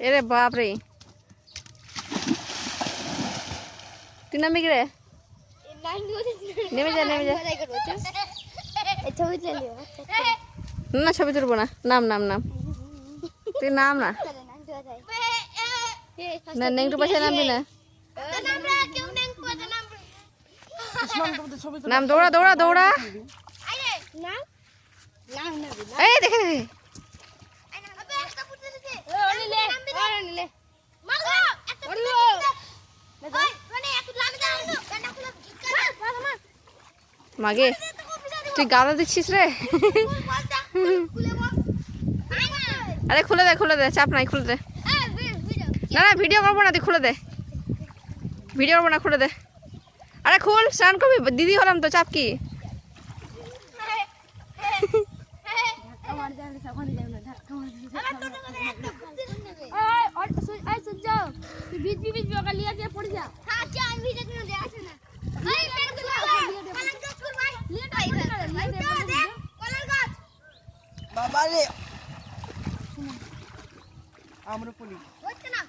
এরে বাপ রে তুই নামবি কি রে নেমে যা না ছবি তুলবো না নাম নাম নাম তুই নাম না না নেংটু পাশে নামবি না নাম দৌড়া দৌড়া দৌড়া এই দেখে দেখে মাগে তুই গাদা দিচ্ছিস রে আরে খুলে দে চাপ নাই খুলে দে না না ভিডিও করবো না তুই খুলে দে ভিডিও করবো না খুলে দে আরে খুল স্নান করবি দিদি হলাম তো চাপ কি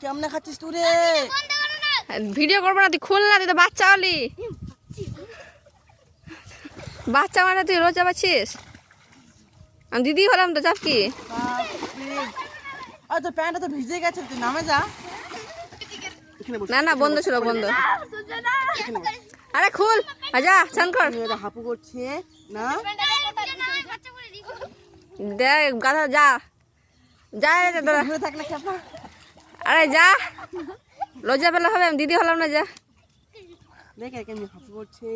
কেমনে খাচ্ছিস তুই রে ভিডিও করবো না তুই খুল না তুই তো বাচ্চা হলি বাচ্চা মানে তুই রোজা পাচ্ছিস আমি দিদি হলাম তো চাপ কি তোর প্যান্টটা তো ভিজে গেছে তুই নামে যা না না বন্ধ ছিল বন্ধ আরে খুল যা স্নান কর হাপু করছে না দেখ গাধা যা যা থাকলে খেপা আরে যা লজ্জা পেলে হবে আমি দিদি হলাম না যা দেখে কেমনি হাপু করছে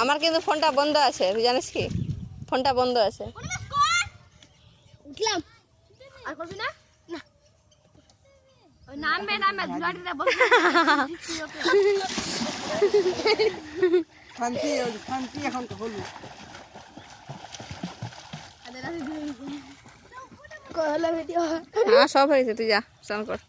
আমার কিন্তু ফোনটা বন্ধ আছে তুই জানিস কি ফোনটা বন্ধ আছে উঠলাম আর করবি না না ওই নামবে গাড়িতে বসে শান্তি এখন তো হলো কহলা ভিডিও হ্যাঁ সব হয়েছে তুই যা স্নান কর